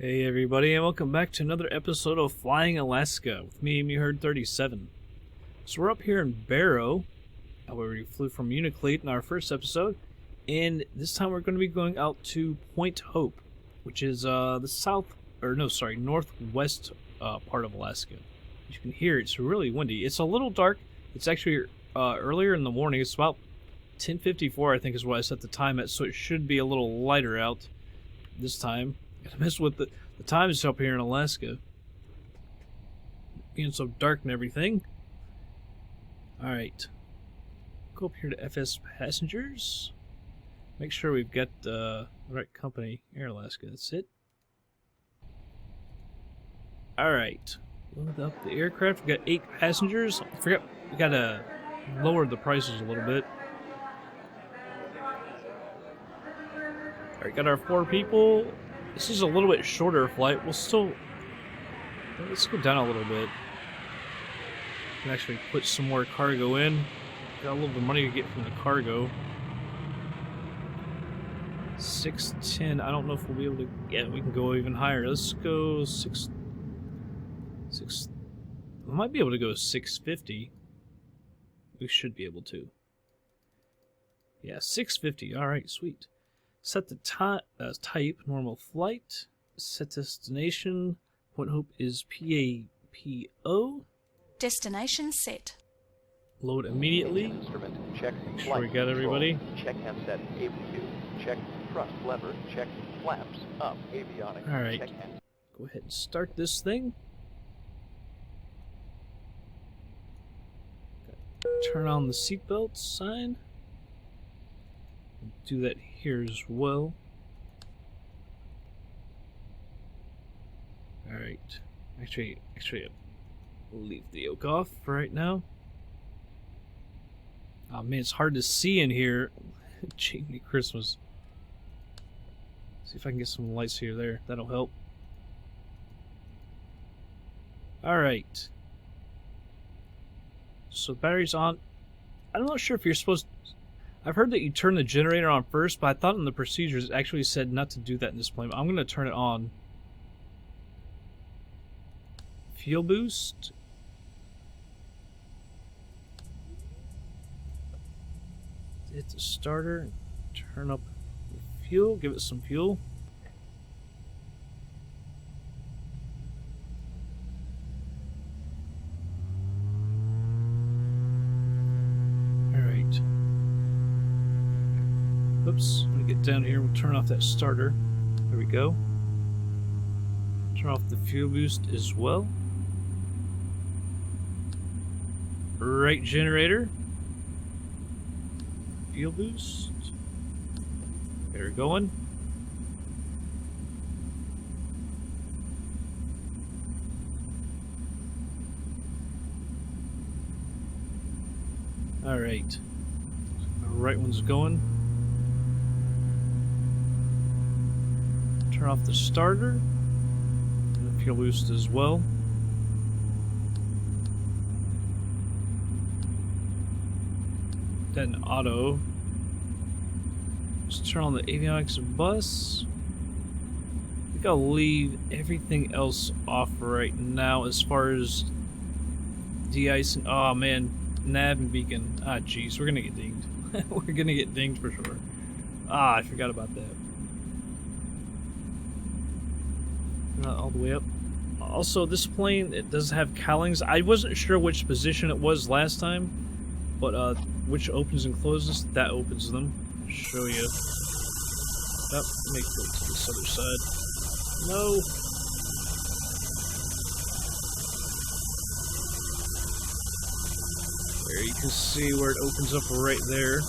Hey everybody, and welcome back to another episode of Flying Alaska with me, MeHerd37. So we're up here in Barrow, where we flew from Unaclate in our first episode, and this time we're going to be going out to Point Hope, which is the northwest part of Alaska. As you can hear, it's really windy. It's a little dark. It's actually earlier in the morning. It's about 10:54, I think, is what I set the time at, so it should be a little lighter out this time. Gotta mess with the times up here in Alaska, being so dark and everything. Alright, go up here to FS Passengers, make sure we've got the right company, Air Alaska, that's it. Alright, load up the aircraft. We got 8 passengers. I forgot, we gotta lower the prices a little bit. Alright, got our 4 people. This is a little bit shorter flight. Let's go down a little bit. Can actually put some more cargo in. Got a little bit of money to get from the cargo. 610. I don't know if we'll be able to. Yeah, we can go even higher. Let's go 6. We might be able to go 650. We should be able to. Yeah, 650. All right, sweet. Set the type, normal flight. Set destination. Point Hope is PAPO. Destination set. Load immediately. Instrument, check. Make sure we got everybody. Check handset APU. Check thrust lever. Check flaps up. Avionics. All right. Check hand. Go ahead and start this thing. Turn on the seatbelt sign. Do that here as well. Alright. Actually, we'll leave the yoke off for right now. Oh man, it's hard to see in here. Jamie Christmas. See if I can get some lights here there. That'll help. Alright. So battery's on. I'm not sure if you're supposed to. I've heard that you turn the generator on first, but I thought in the procedures it actually said not to do that in this plane. I'm going to turn it on. Fuel boost. Hit the starter. Turn up the fuel. Give it some fuel. Alright. Oops, let me get down here. We'll turn off that starter. There we go. Turn off the fuel boost as well. Right generator. Fuel boost. There we're going. Alright. The right one's going. Turn off the starter and the fuel boost as well. Then auto. Just turn on the avionics bus. I think I'll leave everything else off right now as far as de-icing. Oh man, nav and beacon. Ah jeez, we're gonna get dinged. We're gonna get dinged for sure. Ah, I forgot about that. Not all the way up. Also, this plane, it does have cowlings. I wasn't sure which position it was last time, but which opens and closes, that opens them. I'll show you. Yep, make it go to this other side. No. There you can see where it opens up right there.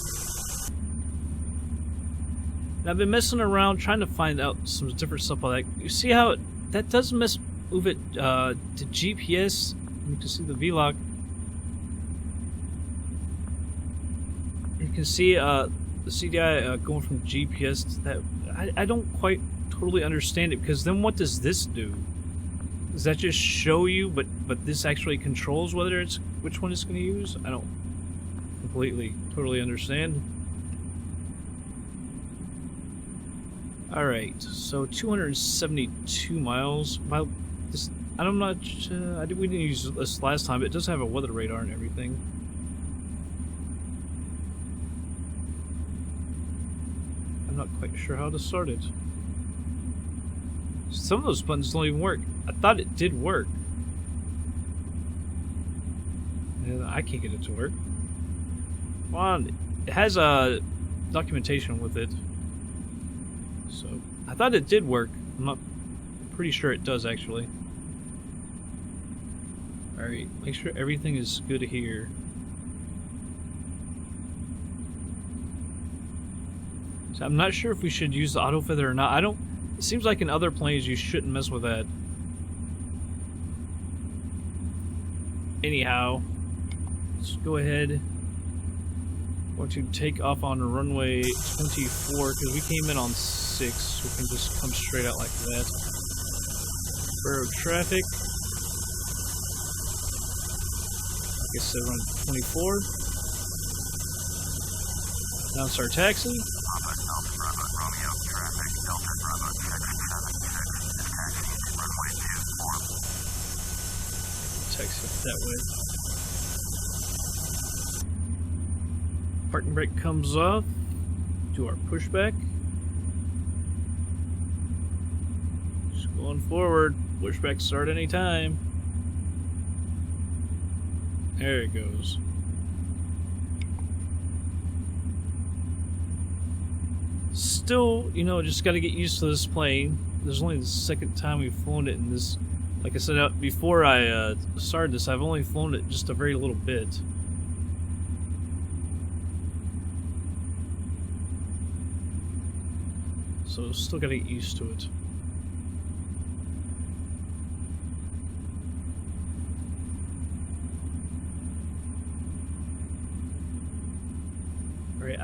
And I've been messing around trying to find out some different stuff like that. You see how that does move it to GPS. You can see the V-lock. You can see the CDI going from GPS to that. I don't quite totally understand it, because then what does this do? Does that just show you, but this actually controls whether it's which one it's going to use? I don't totally understand. Alright, so 272 miles. Well, this, I'm not. We didn't use this last time, but it does have a weather radar and everything. I'm not quite sure how to start it. Some of those buttons don't even work. I thought it did work. And I can't get it to work. Come on, it has a documentation with it. So, I thought it did work. I'm pretty sure it does, actually. Alright, make sure everything is good here. So, I'm not sure if we should use the auto feather or not. It seems like in other planes you shouldn't mess with that. Anyhow, let's go ahead. We're going to take off on runway 24 because we came in on 6, so we can just come straight out like that. Barrow traffic. Like I said, run 24. Announce our taxi. Taxi that way. Parking brake comes off. Do our pushback. Just going forward. Pushback start anytime. There it goes. Still, you know, just got to get used to this plane. This is only the second time we've flown it in this. Like I said before I started this, I've only flown it just a very little bit. So still gotta get used to it. Alright,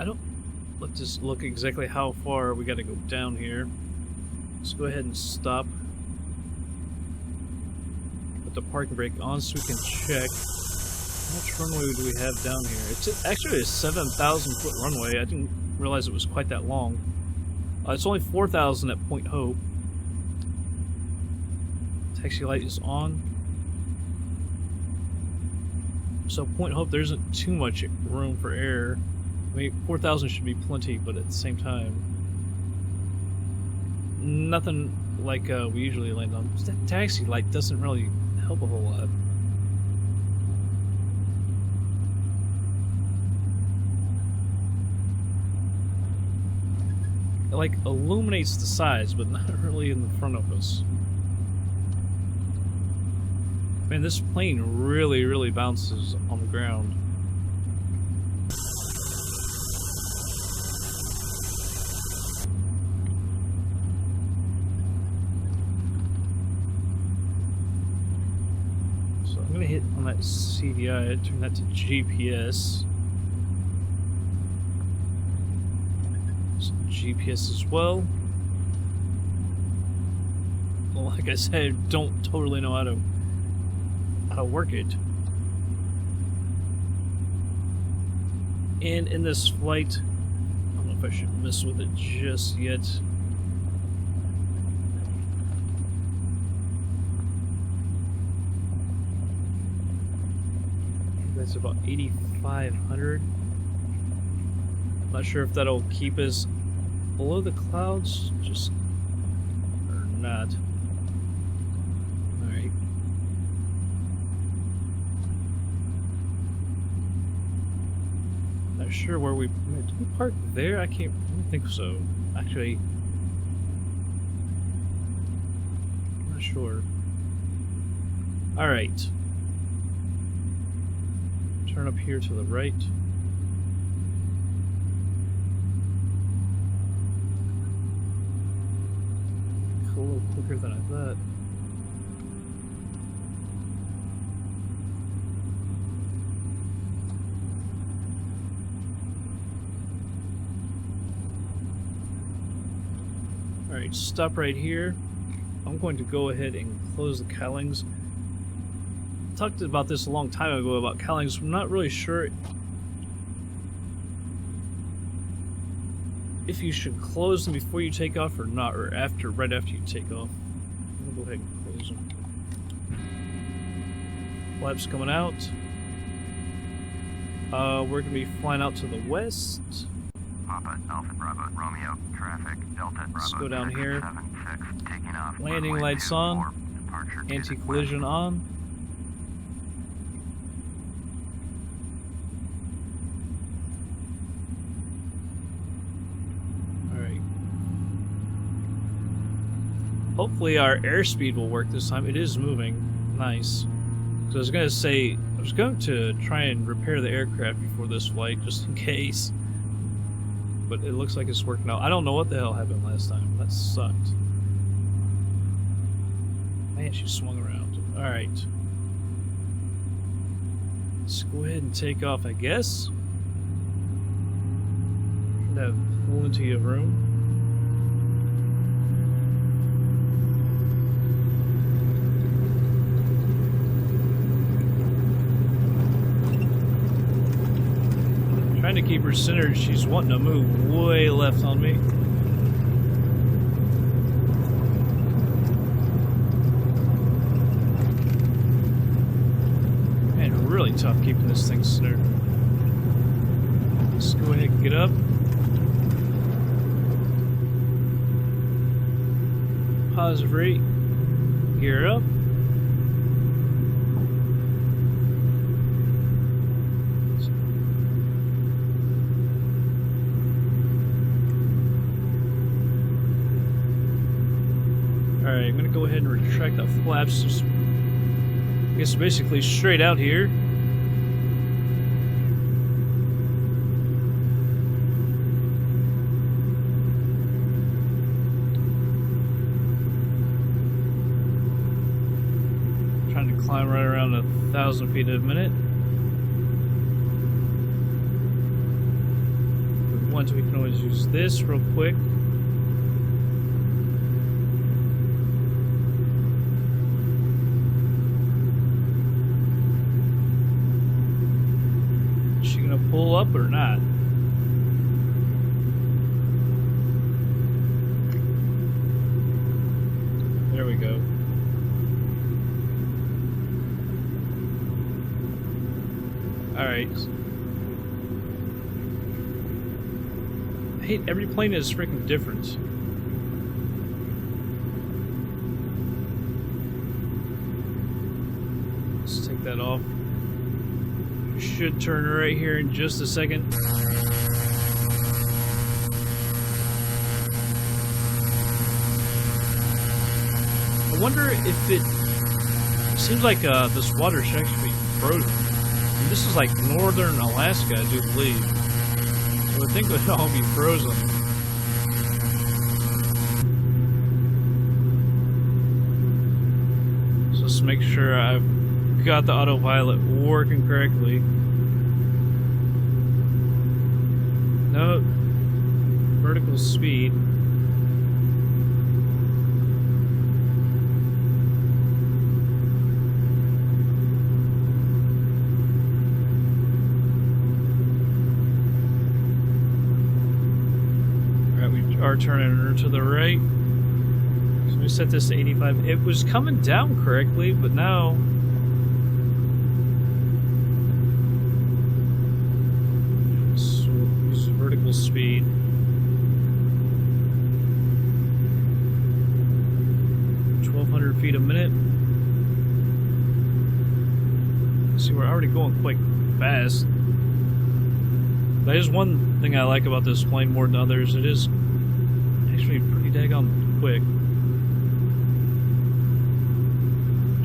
let's just look exactly how far we gotta go down here. Let's go ahead and stop. Put the parking brake on so we can check. How much runway do we have down here? It's actually a 7,000 foot runway. I didn't realize it was quite that long. It's only 4,000 at Point Hope. Taxi light is on. So Point Hope, there isn't too much room for error. I mean, 4,000 should be plenty, but at the same time, nothing like we usually land on. That taxi light doesn't really help a whole lot. It like illuminates the sides, but not really in the front of us. Man, this plane really bounces on the ground. So I'm gonna hit on that CDI, turn that to GPS. GPS as well. Well, like I said, I don't totally know how to work it. And in this flight, I don't know if I should mess with it just yet. That's about 8,500. Not sure if that'll keep us below the clouds, just or not. Alright. Not sure where did we park there? I don't think so. Actually, I'm not sure. Alright. Turn up here to the right. A little quicker than I thought. Alright, stop right here. I'm going to go ahead and close the cowlings. I talked about this a long time ago about cowlings. I'm not really sure if you should close them before you take off or not, or after, right after you take off. I'm gonna go ahead and close them. Flaps coming out. We're gonna be flying out to the west. Papa, Alpha Bravo, Romeo, traffic, Delta Bravo. Let's go down here. 76, taking off. Landing lights on. Anti-collision on. Alright. Hopefully our airspeed will work this time. It is moving. Nice. So I was going to say, I was going to try and repair the aircraft before this flight, just in case. But it looks like it's working out. I don't know what the hell happened last time. That sucked. Man, she swung around. Alright. Let's go ahead and take off, I guess. Should have plenty of room. Trying to keep her centered. She's wanting to move way left on me. Man, really tough keeping this thing centered. Let's go ahead and get up. Positive rate. Gear up. Alright, I'm gonna go ahead and retract the flaps. Just, I guess basically straight out here. Trying to climb right around 1,000 feet a minute. If we want to, we can always use this real quick. Pull up or not? There we go. Alright. I hate every plane is freaking different. Let's take that off. Should turn right here in just a second. I wonder if it seems like this water should actually be frozen. And this is like northern Alaska, I do believe. I would think it would all be frozen. So let's make sure I've got the autopilot working correctly. No, vertical speed. Alright, we are turning her to the right. So we set this to 85. It was coming down correctly, but now vertical speed. 1,200 feet a minute. See, we're already going quite fast. That is one thing I like about this plane more than others. It is actually pretty daggone quick.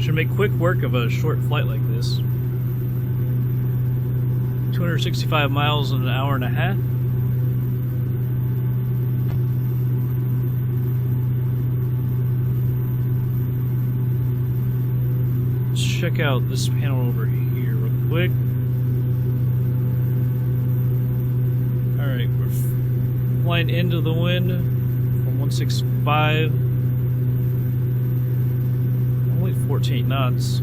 Should make quick work of a short flight like this. 265 miles in an hour and a half. Let's check out this panel over here real quick. Alright, we're flying into the wind from 165. Only 14 knots.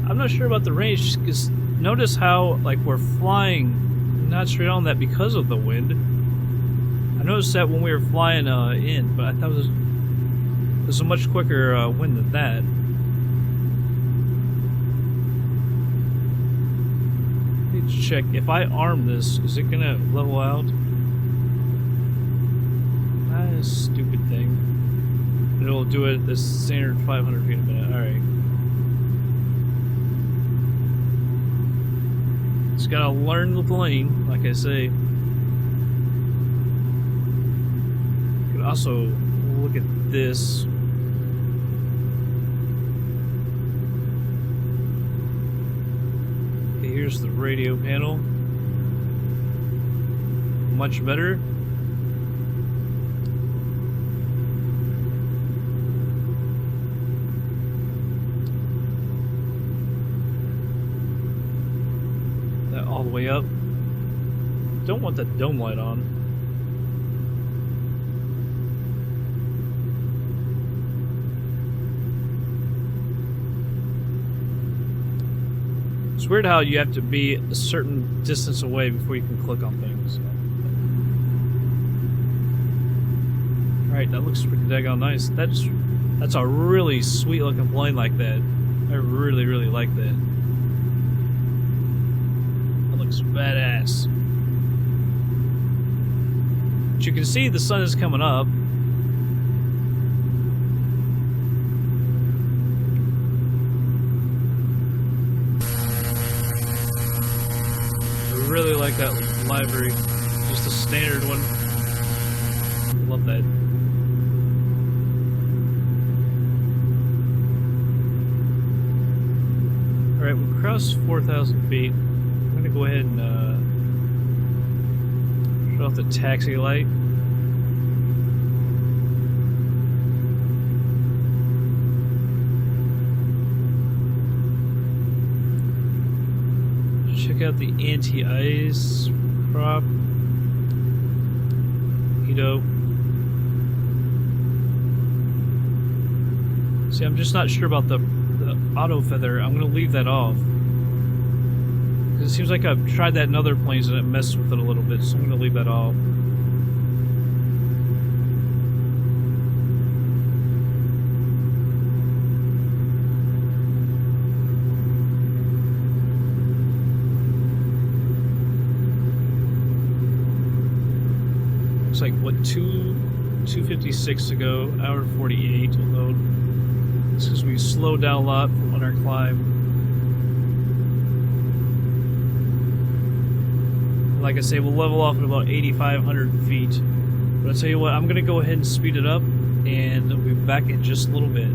I'm not sure about the range because notice how, like, we're flying not straight on that because of the wind. I noticed that when we were flying in, but I thought there's a much quicker wind than that. I need to check. If I arm this, is it gonna level out? Ah, stupid thing. It'll do it at this standard 500 feet a minute. Alright. Just gotta learn the plane, like I say. You can also look at this. Okay, here's the radio panel. Much better. All the way up. Don't want that dome light on. It's weird how you have to be a certain distance away before you can click on things. Alright, that looks pretty daggone nice. That's a really sweet looking plane like that. I really, really like that. Looks badass. But you can see the sun is coming up. I really like that livery. Just a standard one. Love that. Alright, we crossed 4,000 feet. I'm gonna go ahead and shut off the taxi light. Check out the anti-ice prop. See, I'm just not sure about the auto feather. I'm gonna leave that off. It seems like I've tried that in other planes and it messed with it a little bit, so I'm going to leave that off. Looks like, what, 256 to go, hour 48 to load. It's because we slowed down a lot on our climb. Like I say, we'll level off at about 8,500 feet. But I'll tell you what, I'm going to go ahead and speed it up, and we'll be back in just a little bit.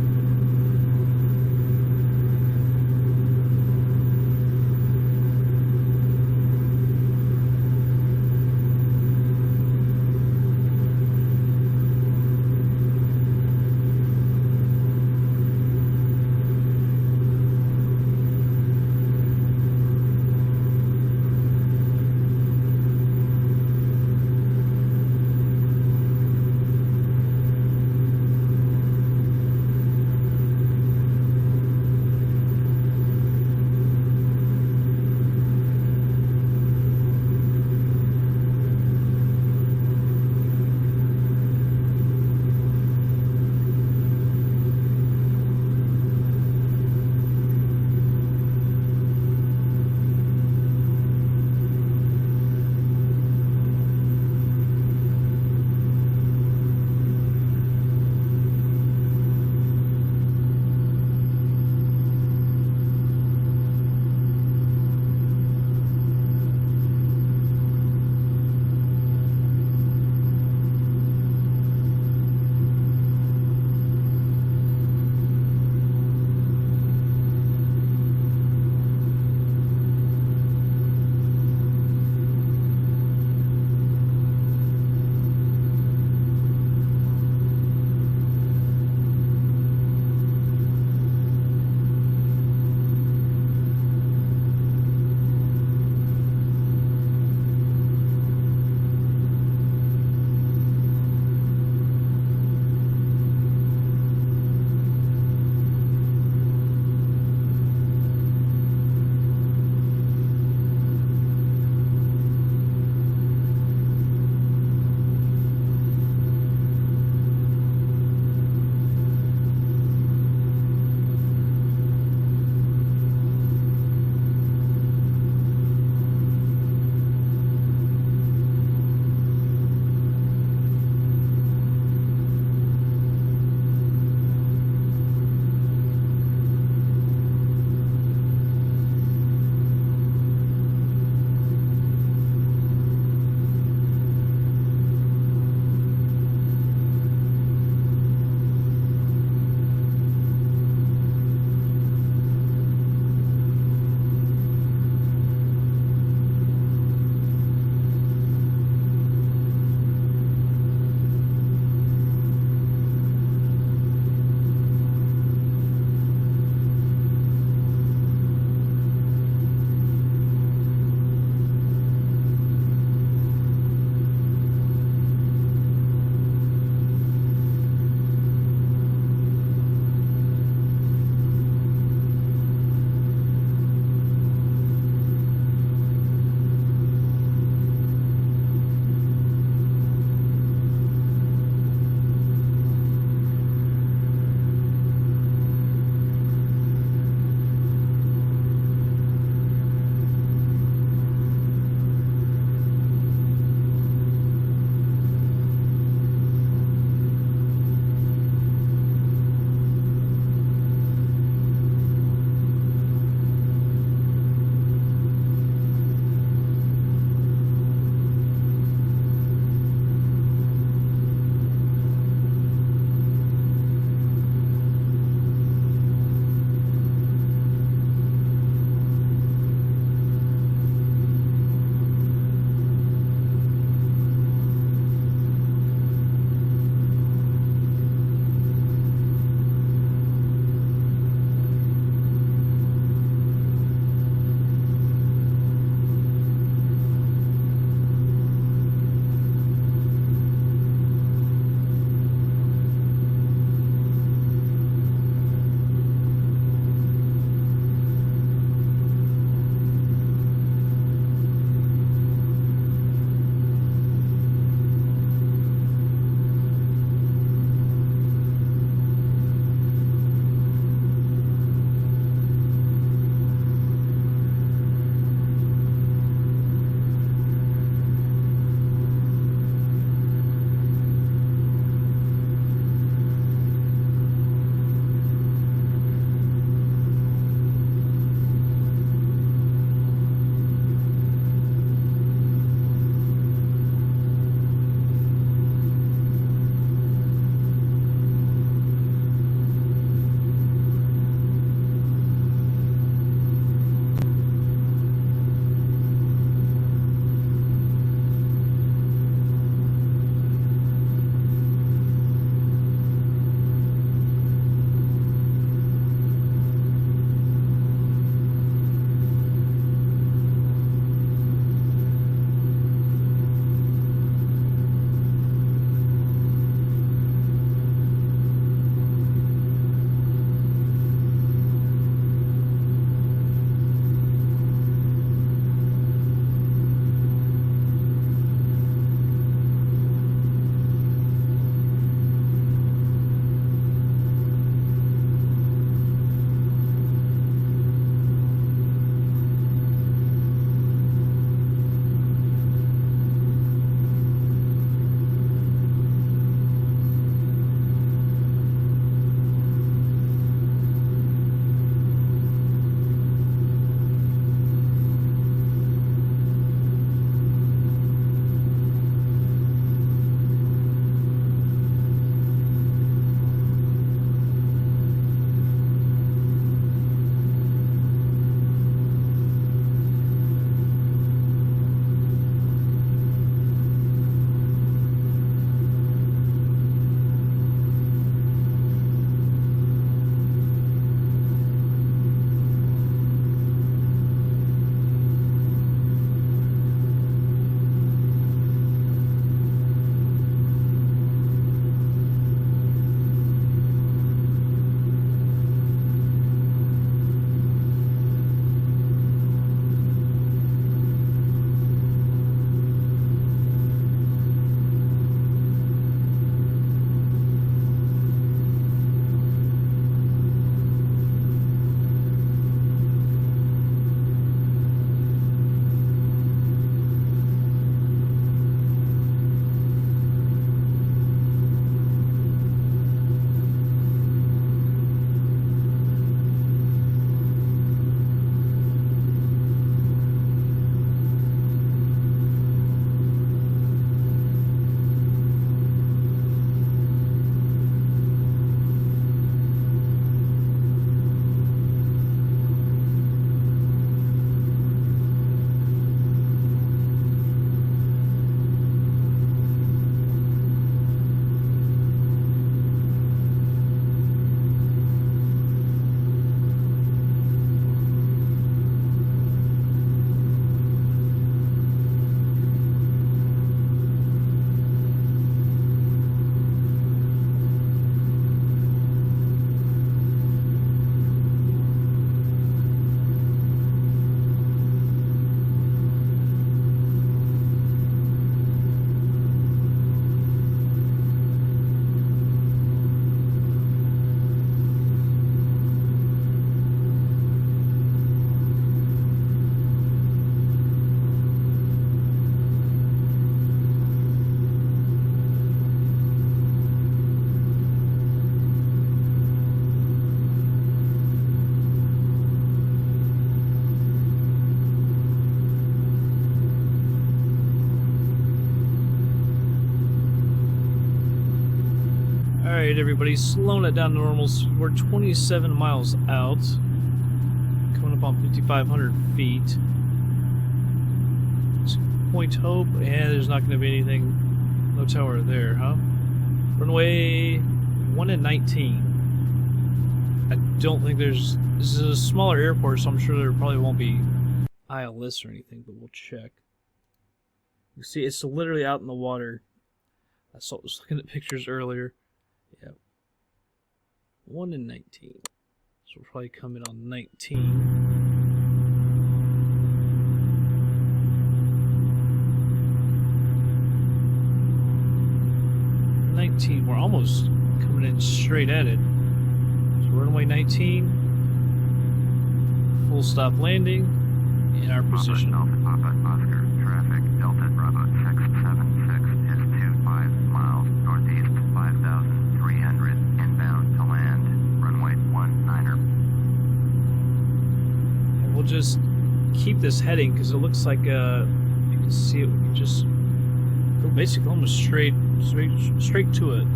Alright, everybody, slowing it down to normal. We're 27 miles out. Coming up on 5,500 feet. Point Hope, and there's not going to be anything. No tower there, huh? Runway 1 and 19. I don't think there's... This is a smaller airport, so I'm sure there probably won't be ILS or anything, but we'll check. You see, it's literally out in the water. I was looking at pictures earlier. Yeah. 1 and 19. So we'll probably come in on 19. We're almost coming in straight at it. So runway 19, full stop landing in our position. Delta Papa Oscar, traffic Delta Bravo 676 is 25 miles northeast, 5,300 inbound to land, runway 19er. And we'll just keep this heading because it looks like you can see it. We can just go basically almost straight to it.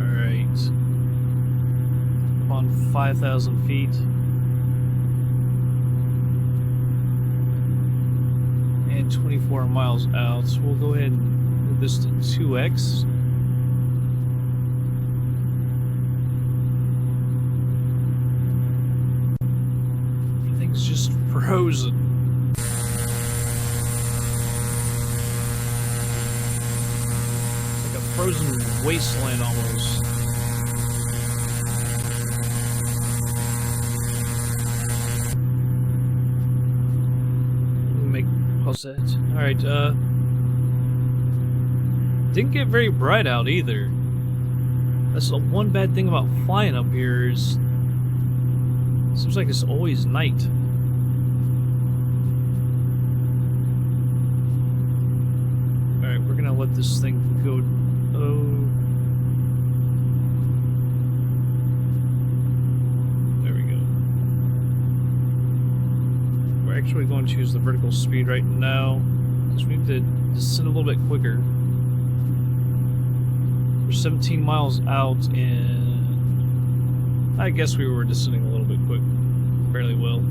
Alright. Up on 5,000 feet. And 24 miles out. So we'll go ahead and move this to 2x. Everything's just frozen. Frozen wasteland almost. Pause that. Alright, didn't get very bright out either. That's the one bad thing about flying up here is it seems like it's always night. Alright, we're gonna let this thing go. There we go. We're actually going to use the vertical speed right now because we need to descend a little bit quicker. We're 17 miles out, and I guess we were descending a little bit quick, fairly well.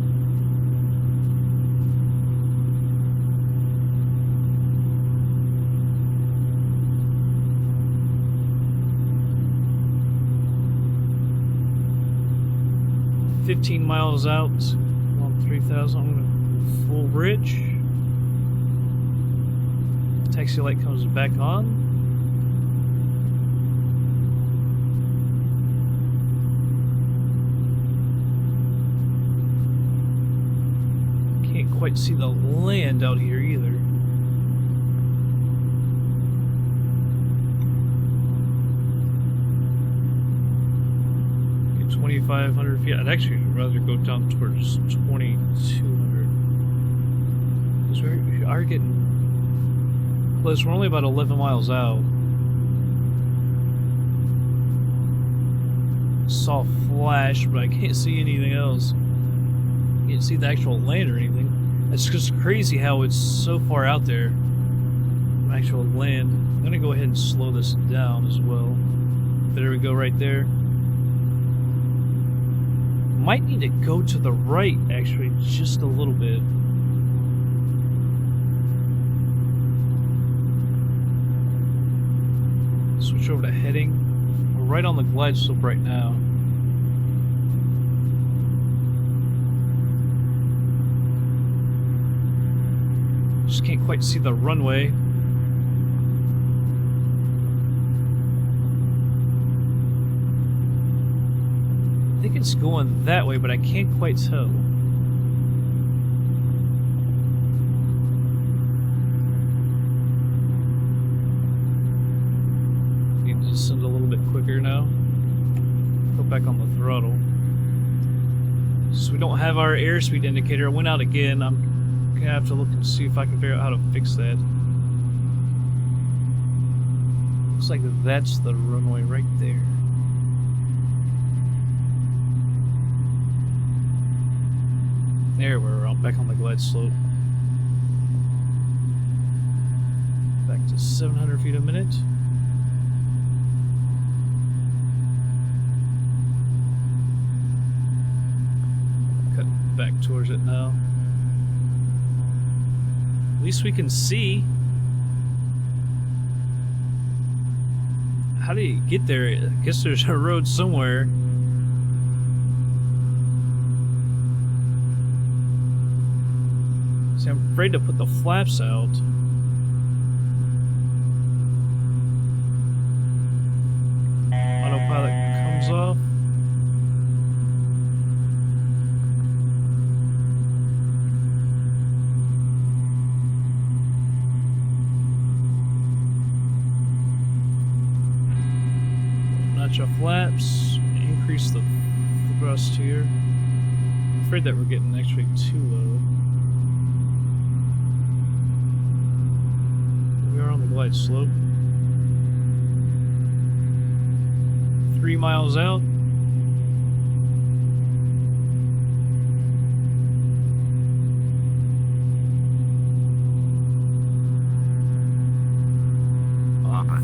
$15 miles out on 3,000. I'm going to full bridge. Taxi light comes back on. Can't quite see the land out here either. 2,500 feet. I'd actually rather go down towards 2,200. Because we are getting close. We're only about 11 miles out. Saw a flash, but I can't see anything else. Can't see the actual land or anything. It's just crazy how it's so far out there from actual land. I'm gonna go ahead and slow this down as well. There we go, right there. Might need to go to the right, actually, just a little bit. Switch over to heading. We're right on the glide slope right now. Just can't quite see the runway. I think it's going that way, but I can't quite tell. Need to descend a little bit quicker now. Go back on the throttle. So we don't have our airspeed indicator. It went out again. I'm gonna have to look and see if I can figure out how to fix that. Looks like that's the runway right there. There, we're back on the glide slope. Back to 700 feet a minute. Cut back towards it now. At least we can see. How do you get there? I guess there's a road somewhere. See, I'm afraid to put the flaps out. Autopilot comes off. Notch off flaps. Increase the thrust here. I'm afraid that we're getting actually too low. On the glide slope. 3 miles out.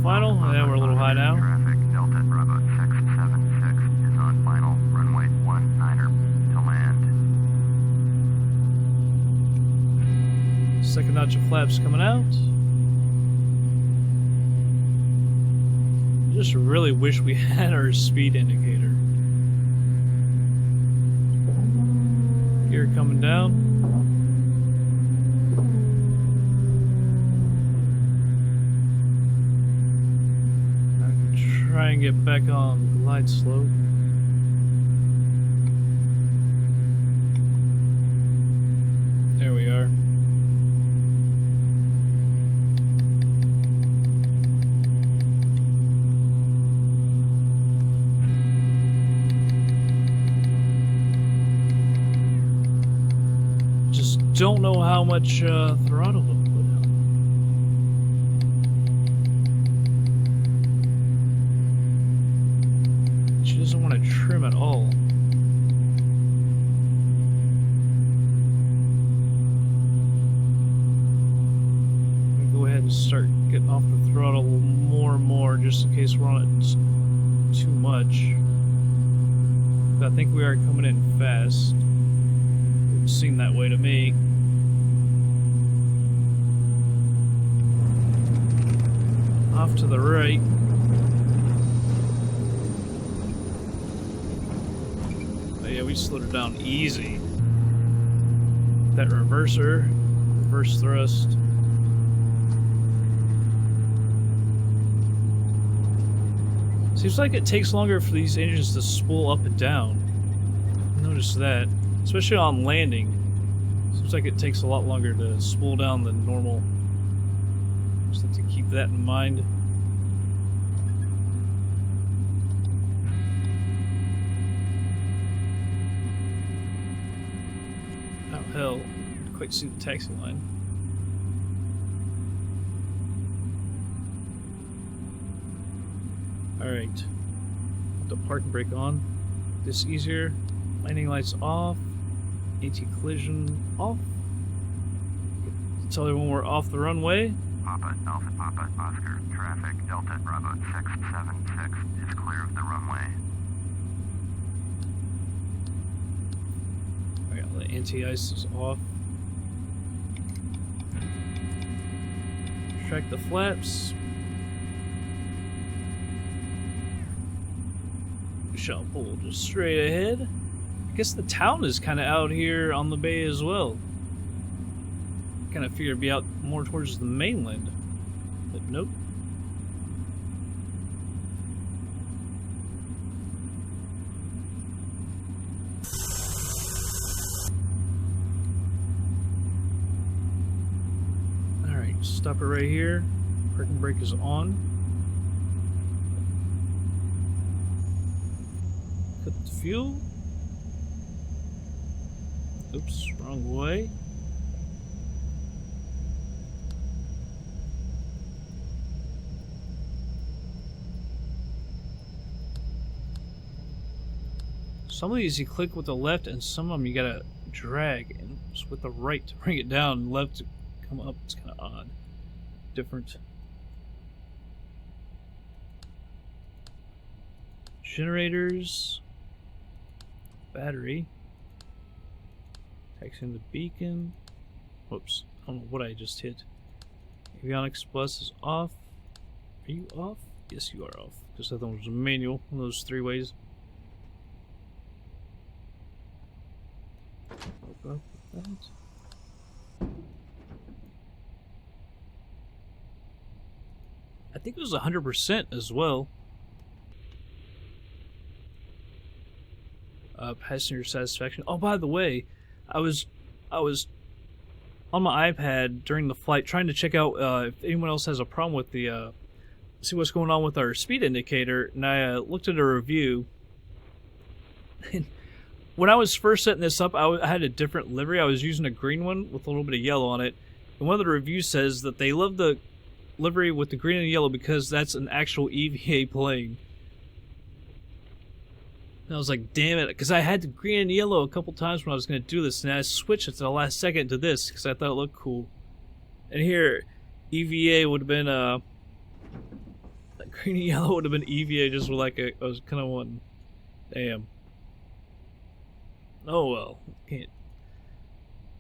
Final, and then we're a little high now. Traffic Delta Bravo 676 is on final runway 19er to land. Second notch of flaps coming out. Just really wish we had our speed indicator. Gear coming down. I'm gonna try and get back on the glide slope. There we are. Don't know how much throttle to put out. She doesn't want to trim at all. I'm gonna go ahead and start getting off the throttle more and more just in case we're on it too much. But I think we are coming in fast. It seemed that way to me. Off to the right. Oh yeah, we slowed her down easy. That reverser, reverse thrust. Seems like it takes longer for these engines to spool up and down. Notice that, especially on landing. Seems like it takes a lot longer to spool down than normal. Just have to keep that in mind. Oh hell, can't quite see the taxi line. Alright, put the parking brake on. This easier. Landing lights off. Anti-collision off. Tell everyone we're off the runway. Papa Alpha Papa Oscar traffic Delta Bravo 676 is clear of the runway. Alright, the anti-ice is off. Track the flaps. We shall pull just straight ahead. I guess the town is kind of out here on the bay as well. Kind of figured it'd be out more towards the mainland, but nope. Alright, stop it right here. Parking brake is on. Cut the fuel. Oops, wrong way. Some of these you click with the left, and some of them you gotta drag and just with the right to bring it down, and left to come up. It's kind of odd, different. generators. Battery. Taxing the beacon. Whoops. I don't know what I just hit. Avionics bus is off. Are you off? Yes, you are off. Because I thought it was a manual. One of those 3 ways. Open up that. I think it was 100% as well. Passenger satisfaction. Oh, by the way, I was on my iPad during the flight trying to check out if anyone else has a problem with the see what's going on with our speed indicator, and I looked at a review. And when I was first setting this up, I had a different livery. I was using a green one with a little bit of yellow on it, and one of the reviews says that they love the livery with the green and yellow because that's an actual EVA plane. And I was like, damn it, because I had the green and yellow a couple times when I was going to do this, and I switched at the last second to this because I thought it looked cool. And here, EVA would have been green and yellow would have been EVA just with like I was kind of one. Damn. Oh well, can't.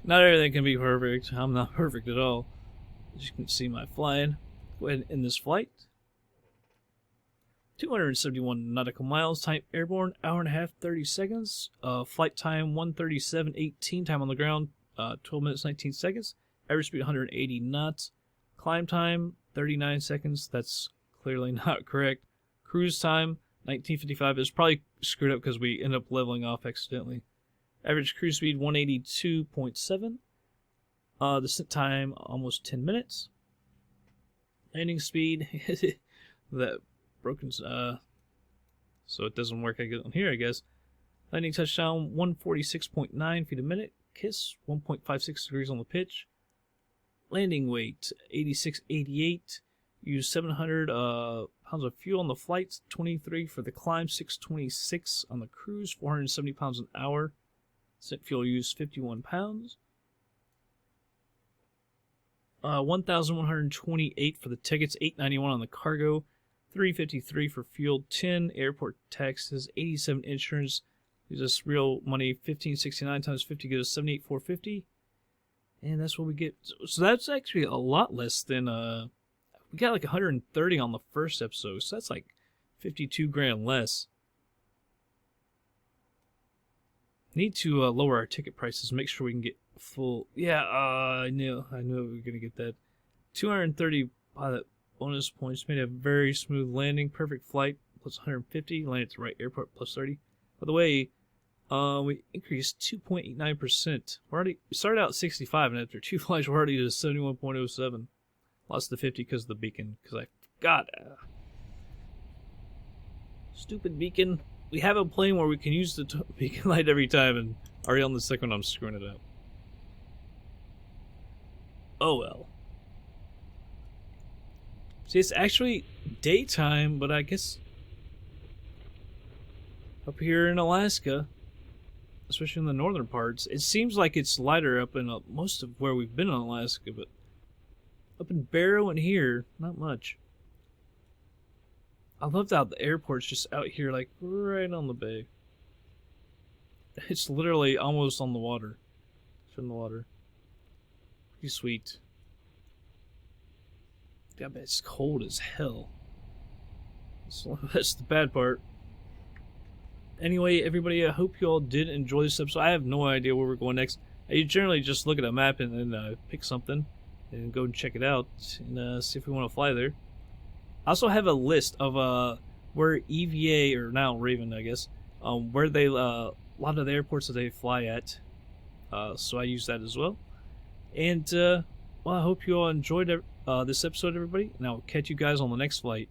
Not everything can be perfect. I'm not perfect at all. As you can see, my flying. Go ahead and end this flight. 271 nautical miles, time airborne, hour and a half, 30 seconds. Flight time 137.18, time on the ground 12 minutes, 19 seconds. Average speed 180 knots. Climb time 39 seconds. That's clearly not correct. Cruise time 1955 is probably screwed up because we end up leveling off accidentally. Average cruise speed 182.7. Descent time almost 10 minutes. Landing speed that broken so it doesn't work on here, I guess. Landing touchdown 146.9 feet a minute. Kiss 1.56 degrees on the pitch. Landing weight 8688. Use 700 pounds of fuel on the flight. 23 for the climb. 626 on the cruise. 470 pounds an hour. Sent fuel use 51 pounds. 1,128 for the tickets. 891 on the cargo. 353 for fuel, 10 airport taxes, 87 insurance. Gives us real money. 1569 times 50 gives us 78,450, and that's what we get. So that's actually a lot less than we got like 130 on the first episode. So that's like 52 grand less. Need to lower our ticket prices. Make sure we can get full. Yeah, I knew we were gonna get that. 230 pilot bonus points, made a very smooth landing, perfect flight, plus 150, landed at the right airport, plus 30. By the way, we increased 2.89%. We started out at 65, and after 2 flights, we're already to 71.07. Lost the 50 because of the beacon, because I forgot. Stupid beacon. We have a plane where we can use the beacon light every time, and already on the second one, I'm screwing it up. Oh well. See, it's actually daytime, but I guess up here in Alaska, especially in the northern parts, it seems like it's lighter up in most of where we've been in Alaska, but up in Barrow and here, not much. I love how the airport's just out here, like right on the bay. It's literally almost on the water. It's in the water. Pretty sweet. I bet it's cold as hell. So that's the bad part. Anyway, everybody, I hope you all did enjoy this episode. I have no idea where we're going next. I generally just look at a map and then pick something and go and check it out and see if we want to fly there. I also have a list of where EVA, or now Raven, I guess, where they a lot of the airports that they fly at. So I use that as well. And well, I hope you all enjoyed this episode, everybody, and I'll catch you guys on the next flight.